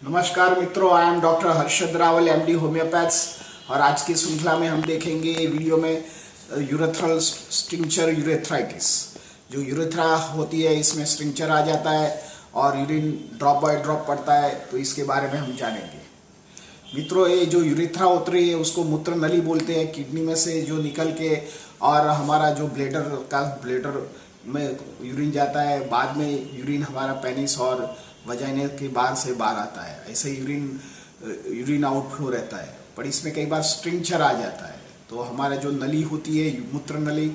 नमस्कार मित्रों, I am doctor Harshad Rawal, MD homeopaths. और आज की श्रृंखला में हम देखेंगे वीडियो में यूरेथ्रल स्टिंक्चर यूरेथ्राइटिस। जो यूरेथ्रा होती है इसमें स्टिंक्चर आ जाता है और यूरिन ड्रॉप बाय ड्रॉप पड़ता है, तो इसके बारे में हम जानेंगे। मित्रों, ये जो यूरेथ्रा होती है उसको मूत्र नली बोलते हैं। किडनी में से जो निकल के और हमारा जो ब्लेडर में यूरिन जाता है, बाद में यूरिन हमारा पेनिस और वजाइना के बाहर से बाहर आता है। ऐसे यूरिन आउटफ्लो रहता है, पर इसमें कई बार स्ट्रिंक्चर आ जाता है, तो हमारा जो नली होती है मूत्र नली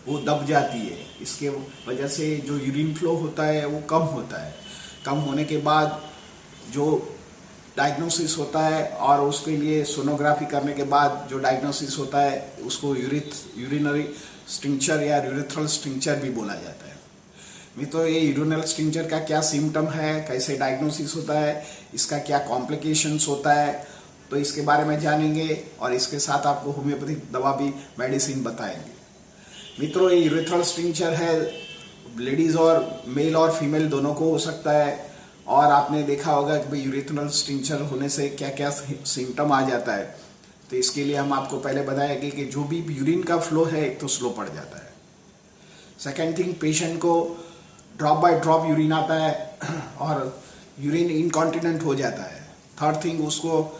वो दब जाती है। इसके वजह से जो यूरिन फ्लो होता है वो कम होता है। कम होने के बाद जो डायग्नोसिस होता है और उसके लिए सोनोग्राफी करने के बाद जो डायग्नोसिस होता है उसको यूरिनरी स्टिंक्चर या यूरेथ्रल स्टिंक्चर भी बोला जाता है। तो ये यूरिनल स्टिंक्चर का क्या सिम्टम है, कैसे डायग्नोसिस होता है, इसका क्या कॉम्प्लिकेशंस होता है, तो इसके बारे में जानेंगे और इसके साथ आपको होम्योपैथिक दवा भी मेडिसिन बताएंगे। मित्रों, ये यूरेथ्रल स्टिंक्चर है, लेडीज और मेल और फीमेल दोनों को हो सकता है। और आपने देखा होगा कि भाई यूरेथ्रल स्टिंक्चर होने से क्या क्या सिम्टम आ जाता है। तो इसके लिए हम आपको पहले बताएंगे कि जो भी यूरिन का फ्लो है एक तो स्लो पड़ जाता है। सेकेंड थिंग, पेशेंट को ड्रॉप बाय ड्रॉप यूरिन आता है और यूरिन इनकॉन्टिनेंट हो जाता है। थर्ड थिंग, उसको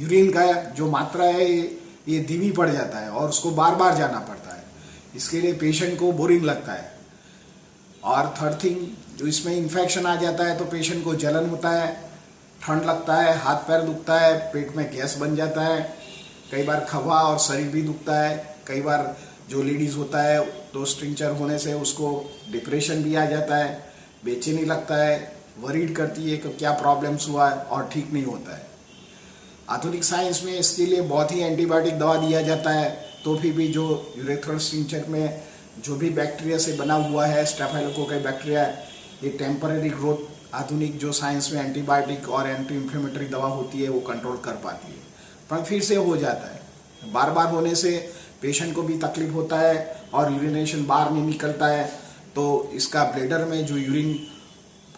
यूरिन का जो मात्रा है ये धीमी पड़ जाता है और उसको बार बार जाना पड़ता है। इसके लिए पेशेंट को बोरिंग लगता है। और थर्ड थिंग, जो इसमें इन्फेक्शन आ जाता है तो पेशेंट को जलन होता है, ठंड लगता है, हाथ पैर दुखता है, पेट में गैस बन जाता है, कई बार खवा और शरीर भी दुखता है। कई बार जो लेडीज होता है तो स्टिंक्चर होने से उसको डिप्रेशन भी आ जाता है, बेचैनी लगता है, वरीड करती है कि क्या प्रॉब्लम्स हुआ है और ठीक नहीं होता है। आधुनिक साइंस में इसके लिए बहुत ही एंटीबायोटिक दवा दिया जाता है, तो फिर भी जो यूरेथ्रल स्टिंक्चर में जो भी बैक्टीरिया से बना हुआ है, स्टेफाइलोकोकस बैक्टीरिया, ये टेम्पररी ग्रोथ आधुनिक जो साइंस में एंटीबायोटिक और एंटी इन्फ्लेमेटरी दवा होती है वो कंट्रोल कर पाती है, पर फिर से हो जाता है। बार बार होने से पेशेंट को भी तकलीफ होता है और यूरिनेशन बाहर नहीं निकलता है, तो इसका ब्लैडर में जो यूरिन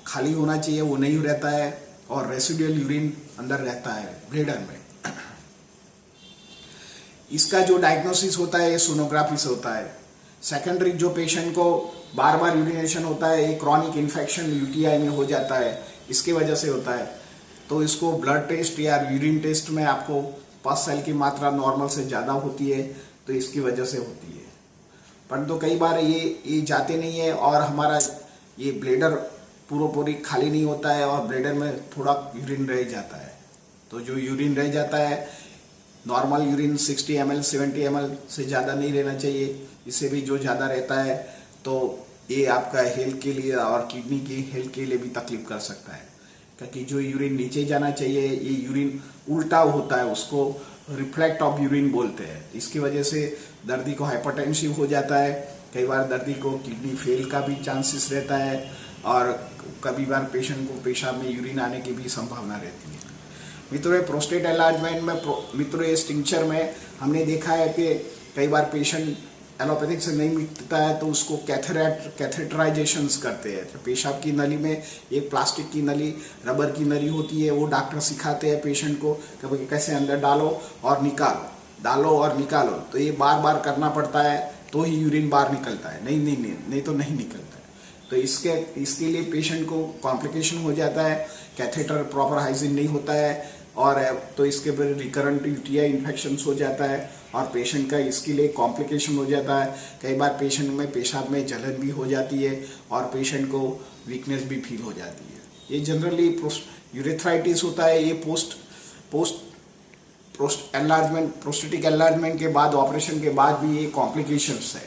खाली होना चाहिए वो नहीं रहता है और रेसिडुअल यूरिन अंदर रहता है ब्लैडर में। इसका जो डायग्नोसिस होता है ये सोनोग्राफी से होता है। सेकेंडरी, जो पेशेंट को बार बार यूरिनेशन होता है, एक क्रॉनिक इन्फेक्शन यूटीआई में हो जाता है, इसके वजह से होता है, तो इसको ब्लड टेस्ट या यूरिन टेस्ट में आपको पस सेल की मात्रा नॉर्मल से ज़्यादा होती है, तो इसकी वजह से होती है। परंतु कई बार ये जाते नहीं है और हमारा ये ब्लैडर पूरी खाली नहीं होता है और ब्लैडर में थोड़ा यूरिन रह जाता है। तो जो यूरिन रह जाता है, नॉर्मल यूरिन 60 ml 70 ml से ज़्यादा नहीं रहना चाहिए। इससे भी जो ज़्यादा रहता है तो ये आपका हेल्थ के लिए और किडनी की हेल्थ के लिए भी तकलीफ कर सकता है, क्योंकि जो यूरिन नीचे जाना चाहिए ये यूरिन उल्टा होता है, उसको रिफ्लेक्ट ऑफ यूरिन बोलते हैं। इसकी वजह से दर्दी को हाइपरटेंसिव हो जाता है, कई बार दर्दी को किडनी फेल का भी चांसेस रहता है और कभी बार पेशेंट को पेशाब में यूरिन आने की भी संभावना रहती है। मित्रों, प्रोस्टेट एनलार्जमेंट में मित्रों ये स्टिंक्चर में हमने देखा है कि कई बार पेशेंट एलोपैथिक से नहीं मिटता है तो उसको कैथेटराइजेशंस करते हैं। तो पेशाब की नली में एक प्लास्टिक की नली, रबर की नली होती है, वो डॉक्टर सिखाते हैं पेशेंट को कि कैसे अंदर डालो और निकालो, डालो और निकालो। तो ये बार बार करना पड़ता है तो ही यूरिन बाहर निकलता है, नहीं तो नहीं निकलता है। तो इसके लिए पेशेंट को कॉम्प्लिकेशन हो जाता है, कैथेटर प्रॉपर हाइजीन नहीं होता है और तो इसके पर रिकरेंट यूटीआई इन्फेक्शंस हो जाता है और पेशेंट का इसके लिए कॉम्प्लिकेशन हो जाता है। कई बार पेशेंट में पेशाब में जलन भी हो जाती है और पेशेंट को वीकनेस भी फील हो जाती है। ये जनरली यूरेथ्राइटिस होता है, ये प्रोस्टेटिक एनलार्जमेंट के बाद, ऑपरेशन के बाद भी ये कॉम्प्लिकेशंस है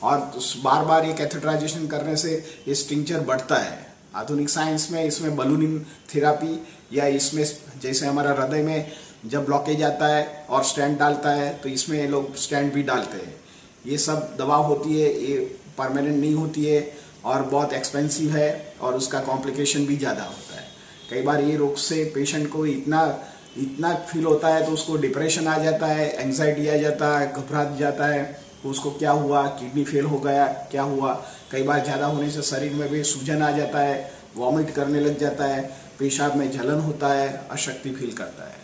और बार बार ये कैथेटराइजेशन करने से ये स्टिंक्चर बढ़ता है। आधुनिक साइंस में इसमें बलूनिंग थेरापी या इसमें जैसे हमारा हृदय में जब ब्लॉकेज आता है और स्टेंट डालता है तो इसमें ये लोग स्टेंट भी डालते हैं। ये सब दवा होती है, ये परमानेंट नहीं होती है और बहुत एक्सपेंसिव है और उसका कॉम्प्लिकेशन भी ज़्यादा होता है। कई बार ये रोग से पेशेंट को इतना फील होता है तो उसको डिप्रेशन आ जाता है, एंग्जाइटी आ जाता है, घबरा जाता है, तो उसको क्या हुआ, किडनी फेल हो गया, क्या हुआ। कई बार ज़्यादा होने से शरीर में भी सूजन आ जाता है वॉमिट करने लग जाता है, पेशाब में जलन होता है, अशक्ति फील करता है।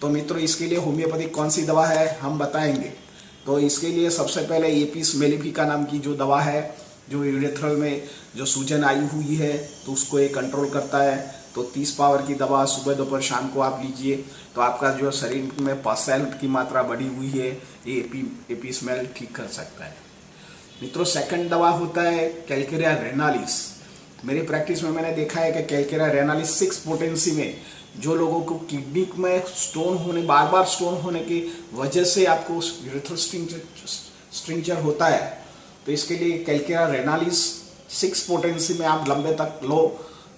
तो मित्रों, इसके लिए होम्योपैथिक कौन सी दवा है हम बताएंगे। तो इसके लिए सबसे पहले एपिस मेलिफिका नाम की जो दवा है, जो यूरेथ्रल में जो सूजन आई हुई है तो उसको ये कंट्रोल करता है। तो 30 पावर की दवा सुबह दोपहर शाम को आप लीजिए तो आपका जो शरीर में पसैल की मात्रा बढ़ी हुई है ये एपिस मेल ठीक कर सकता है। मित्रों, सेकंड दवा होता है कैलकेरिया रेनालिस। मेरी प्रैक्टिस में मैंने देखा है कि कैलकेरिया रेनालिस 6 पोटेंसी में जो लोगों को किडनी में स्टोन होने, बार बार स्टोन होने की वजह से आपको यूरेथ्रल स्ट्रिंचर होता है, तो इसके लिए कैलकेरिया रेनालिस 6 पोटेंसी में आप लंबे तक लो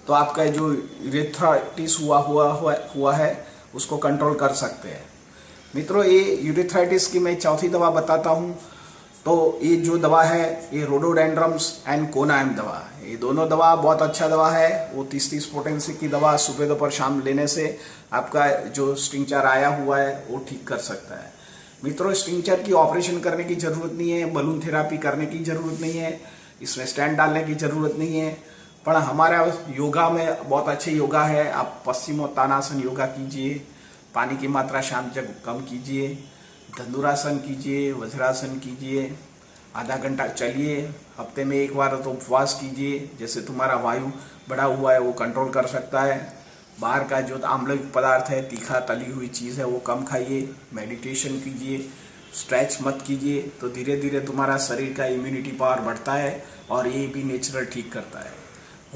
तो आपका जो यूरेथ्राइटिस हुआ है उसको कंट्रोल कर सकते हैं। मित्रों, ये यूरेथ्राइटिस की मैं चौथी दवा बताता हूँ। तो ये जो दवा है ये रोडोडेंड्रम्स एंड कोनाइम दवा, ये दोनों दवा बहुत अच्छा दवा है। वो 30 पोटेंसी की दवा सुबह दोपहर शाम लेने से आपका जो स्ट्रिंचर आया हुआ है वो ठीक कर सकता है। मित्रों, स्ट्रिंचर की ऑपरेशन करने की ज़रूरत नहीं है, बलून थेरापी करने की ज़रूरत नहीं है, इसमें स्टैंड डालने की ज़रूरत नहीं है। पर हमारा योगा में बहुत अच्छे योगा है, आप पश्चिमोत्तानासन योगा कीजिए, पानी की मात्रा शाम तक कम कीजिए, धनुरासन कीजिए, वज्रासन कीजिए, आधा घंटा चलिए, हफ्ते में एक बार तो उपवास कीजिए, जैसे तुम्हारा वायु बढ़ा हुआ है वो कंट्रोल कर सकता है। बाहर का जो आम्लयुक्त पदार्थ है, तीखा तली हुई चीज़ है वो कम खाइए, मेडिटेशन कीजिए, स्ट्रेच मत कीजिए, तो धीरे धीरे तुम्हारा शरीर का इम्यूनिटी पावर बढ़ता है और ये भी नेचुरल ठीक करता है।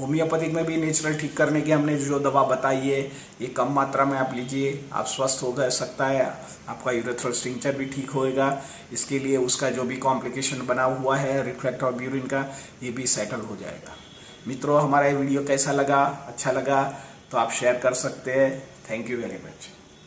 होम्योपैथिक में भी नेचुरल ठीक करने की हमने जो दवा बताई है ये कम मात्रा में आप लीजिए, आप स्वस्थ हो सकता है, आपका यूरेथ्रल स्ट्रिंचर भी ठीक होएगा। इसके लिए उसका जो भी कॉम्प्लिकेशन बना हुआ है रिफ्लेक्ट और ब्यूरिन का, ये भी सेटल हो जाएगा। मित्रों, हमारा ये वीडियो कैसा लगा, अच्छा लगा तो आप शेयर कर सकते हैं। Thank you very much.